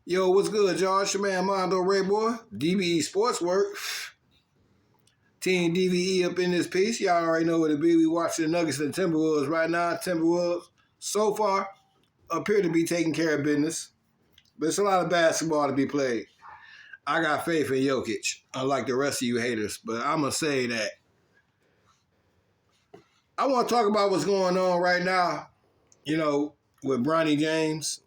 Yo, what's good, y'all? It's your man Mondo Ray Boy, DBE Sports Work. Team DVE up in this piece. Y'all already know what it be. We watching the Nuggets and Timberwolves right now. Timberwolves, so far, appear to be taking care of business. But it's a lot of basketball to be played. I got faith in Jokic, unlike the rest of you haters. But I'm going to say that I want to talk about what's going on right now, with Bronny James.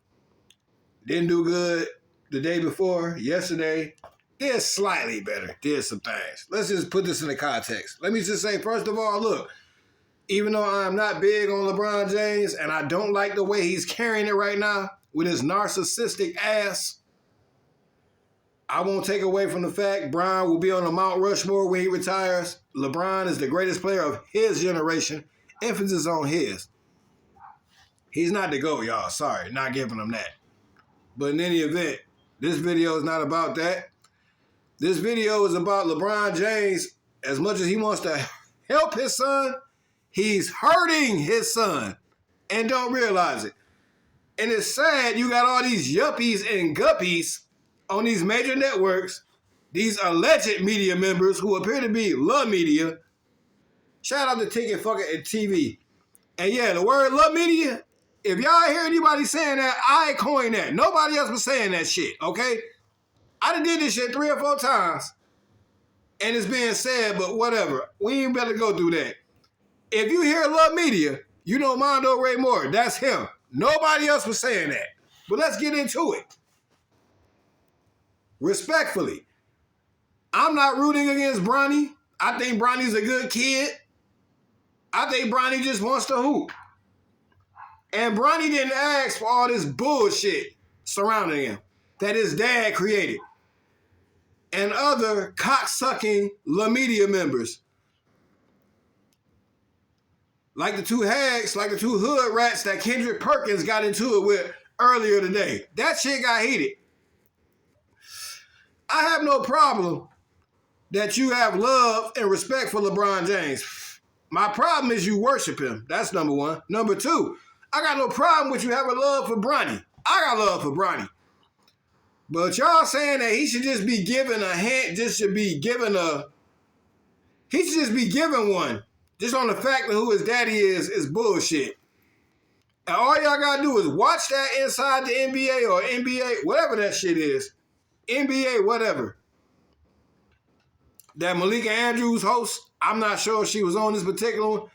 Didn't do good the day before, yesterday. Did slightly better, did some things. Let's just put this in the context. Let me just say, first of all, look, even though I'm not big on LeBron James and I don't like the way he's carrying it right now with his narcissistic ass, I won't take away from the fact Bron will be on the Mount Rushmore when he retires. LeBron is the greatest player of his generation. Emphasis on his. He's not the GOAT, y'all. Sorry, not giving him that. But in any event, this video is not about that. This video is about LeBron James. As much as he wants to help his son, he's hurting his son and don't realize it. And it's sad you got all these yuppies and guppies on these major networks, these alleged media members who appear to be love media. Shout out to Ticket Fucking and TV. And yeah, the word love media, if y'all hear anybody saying that, I coined that. Nobody else was saying that shit, okay? I done did this shit 3 or 4 times, and it's being said, but whatever. We ain't better go through that. If you hear love media, you know Mondo Ray Moore. That's him. Nobody else was saying that. But let's get into it. Respectfully, I'm not rooting against Bronny. I think Bronny's a good kid. I think Bronny just wants to hoop. And Bronny didn't ask for all this bullshit surrounding him that his dad created and other cocksucking La Media members. Like the 2 hags, like the 2 hood rats that Kendrick Perkins got into it with earlier today. That shit got heated. I have no problem that you have love and respect for LeBron James. My problem is you worship him. That's number 1. Number 2, I got no problem with you having love for Bronny. I got love for Bronny. But y'all saying that he should just be given a hint, he should just be given one, just on the fact of who his daddy is bullshit. And all y'all gotta do is watch that Inside the NBA or NBA, whatever that shit is. NBA, whatever. That Malika Andrews host, I'm not sure if she was on this particular one,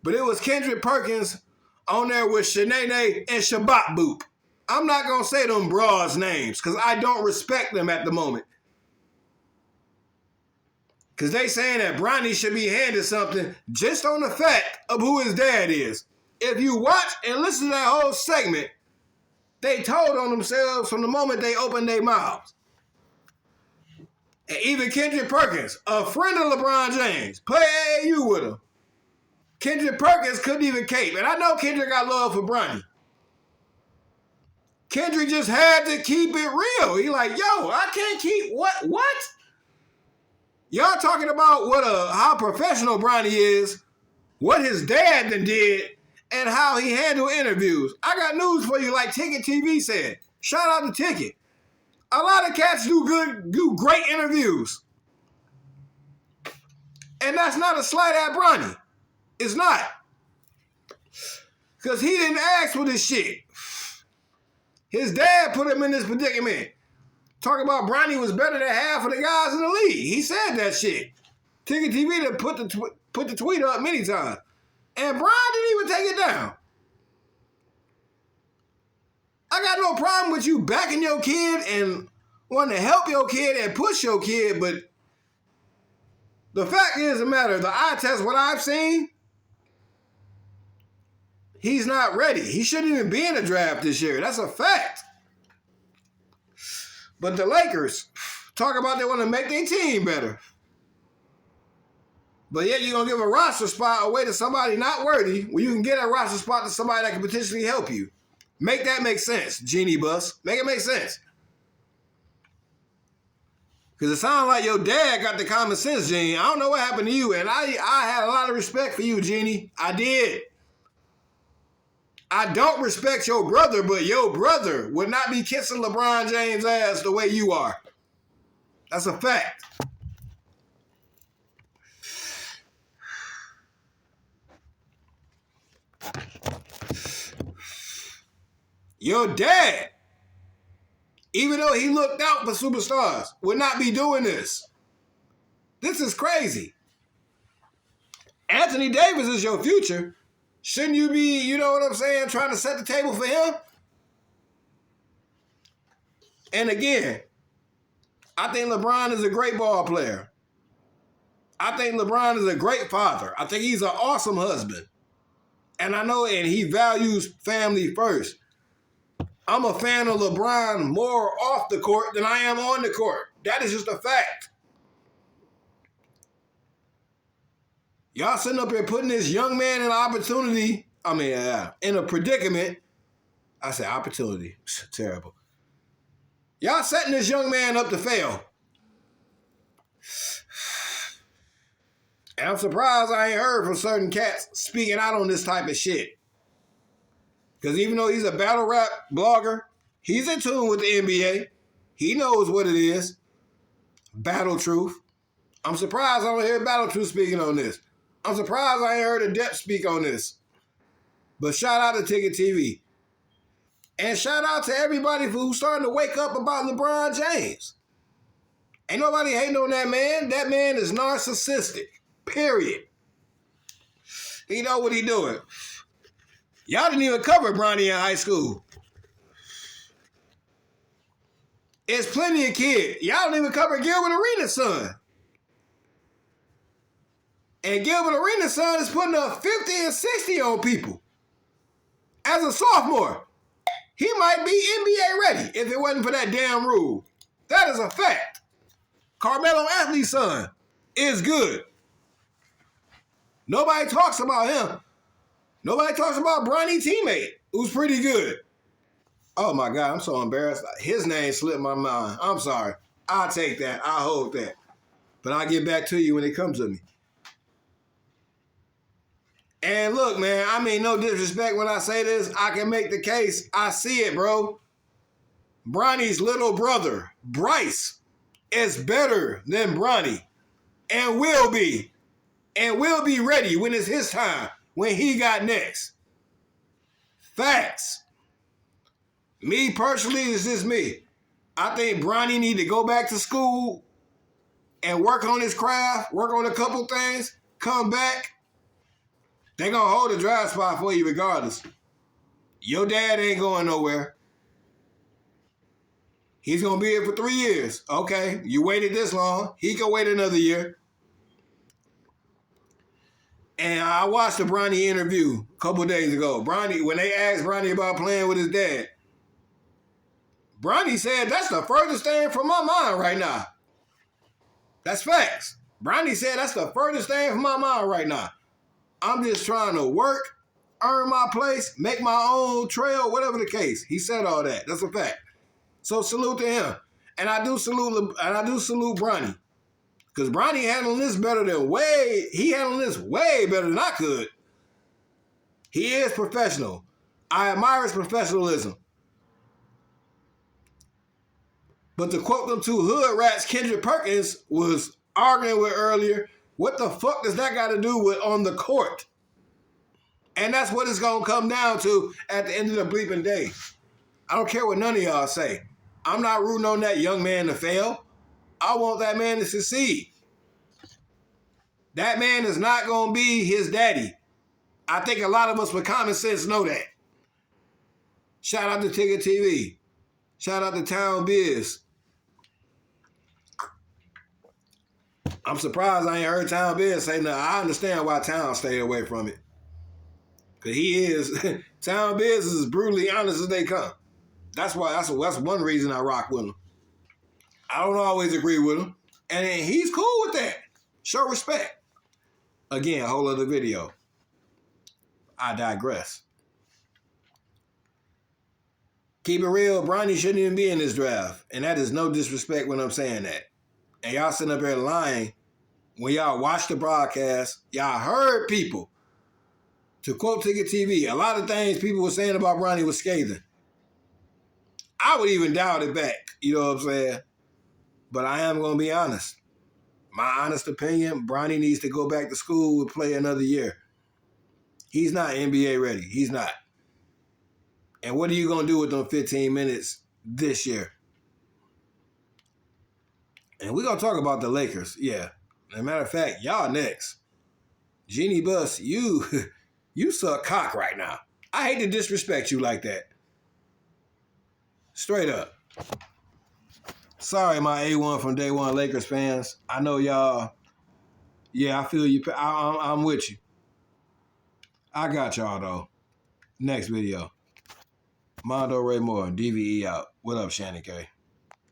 but it was Kendrick Perkins on there with Shanae and Shabbat Boop. I'm not going to say them broads' names because I don't respect them at the moment. Because they saying that Bronny should be handed something just on the fact of who his dad is. If you watch and listen to that whole segment, they told on themselves from the moment they opened their mouths. And even Kendrick Perkins, a friend of LeBron James, play AAU with him. Kendrick Perkins couldn't even cape. And I know Kendrick got love for Bronny. Kendrick just had to keep it real. He like, yo, I can't keep what? Y'all talking about how professional Bronny is, what his dad done did, and how he handled interviews. I got news for you, like Ticket TV said. Shout out to Ticket. A lot of cats do great interviews. And that's not a slight at Bronny. It's not. Because he didn't ask for this shit. His dad put him in this predicament. Talking about Bronny was better than half of the guys in the league. He said that shit. Ticket TV done put the tweet up many times. And Bron didn't even take it down. I got no problem with you backing your kid and wanting to help your kid and push your kid, but the fact is the matter. The eye test, what I've seen, he's not ready. He shouldn't even be in the draft this year. That's a fact. But the Lakers talk about they want to make their team better. But yet you're going to give a roster spot away to somebody not worthy when you can get a roster spot to somebody that can potentially help you. Make that make sense, Genie Bus. Make it make sense. Because it sounds like your dad got the common sense, Genie. I don't know what happened to you, and I had a lot of respect for you, Genie. I did. I don't respect your brother, but your brother would not be kissing LeBron James' ass the way you are. That's a fact. Your dad, even though he looked out for superstars, would not be doing this. This is crazy. Anthony Davis is your future. Shouldn't you be, you know what I'm saying, trying to set the table for him? And again, I think LeBron is a great ball player. I think LeBron is a great father. I think he's an awesome husband. And I know, and he values family first. I'm a fan of LeBron more off the court than I am on the court. That is just a fact. Y'all sitting up here putting this young man in opportunity, in a predicament. I say opportunity. Terrible. Y'all setting this young man up to fail. And I'm surprised I ain't heard from certain cats speaking out on this type of shit. Because even though he's a battle rap blogger, he's in tune with the NBA. He knows what it is. Battle Truth. I'm surprised I don't hear Battle Truth speaking on this. I'm surprised I ain't heard Adept speak on this. But shout out to Ticket TV. And shout out to everybody who's starting to wake up about LeBron James. Ain't nobody hating on that man. That man is narcissistic. Period. He know what he doing. Y'all didn't even cover Bronny in high school. There's plenty of kids. Y'all don't even cover Gilbert Arenas' son. And Gilbert Arenas' son is putting up 50 and 60 on people. As a sophomore, he might be NBA ready if it wasn't for that damn rule. That is a fact. Carmelo Anthony's son is good. Nobody talks about him. Nobody talks about Bronny's teammate, who's pretty good. Oh my God, I'm so embarrassed. His name slipped my mind. I'm sorry. I'll take that. I'll hold that. But I'll get back to you when it comes to me. And look, man, I mean no disrespect when I say this. I can make the case. I see it, bro. Bronny's little brother, Bryce, is better than Bronny. And will be. And will be ready when it's his time. When he got next. Facts. Me personally, it's just me. I think Bronny need to go back to school and work on his craft, work on a couple things, come back. They gonna hold a dry spot for you regardless. Your dad ain't going nowhere. He's gonna be here for 3 years. Okay, you waited this long. He can wait another year. And I watched the Bronny interview a couple days ago. Bronny, when they asked Bronny about playing with his dad, Bronny said, that's the furthest thing from my mind right now. That's facts. Bronny said, that's the furthest thing from my mind right now. I'm just trying to work, earn my place, make my own trail, whatever the case. He said all that. That's a fact. So salute to him. And I do salute Bronny. Because Bronny handling this way better than I could. He is professional. I admire his professionalism. But to quote them two hood rats Kendrick Perkins was arguing with earlier, what the fuck does that got to do with on the court? And that's what it's going to come down to at the end of the bleeping day. I don't care what none of y'all say. I'm not rooting on that young man to fail. I want that man to succeed. That man is not going to be his daddy. I think a lot of us with common sense know that. Shout out to Ticket TV. Shout out to Town Biz. I'm surprised I ain't heard Town Biz say nothing. I understand why Town stayed away from it. Because he is, Town Biz is as brutally honest as they come. That's one reason I rock with him. I don't always agree with him. And he's cool with that. Show respect. Again, a whole other video. I digress. Keep it real, Bronny shouldn't even be in this draft. And that is no disrespect when I'm saying that. And y'all sitting up here lying. When y'all watched the broadcast, y'all heard people To quote Ticket TV, a lot of things people were saying about Bronny was scathing. I would even doubt it back. You know what I'm saying? But I am going to be honest. My honest opinion, Bronny needs to go back to school and play another year. He's not NBA ready. He's not. And what are you going to do with them 15 minutes this year? And we're going to talk about the Lakers. Yeah. As a matter of fact, y'all next. Jeannie Buss, you suck cock right now. I hate to disrespect you like that. Straight up. Sorry, my A1 from Day One Lakers fans. I know y'all. Yeah, I feel you. I'm with you. I got y'all, though. Next video. Mondo Ray Moore, DVE out. What up, Shannon K?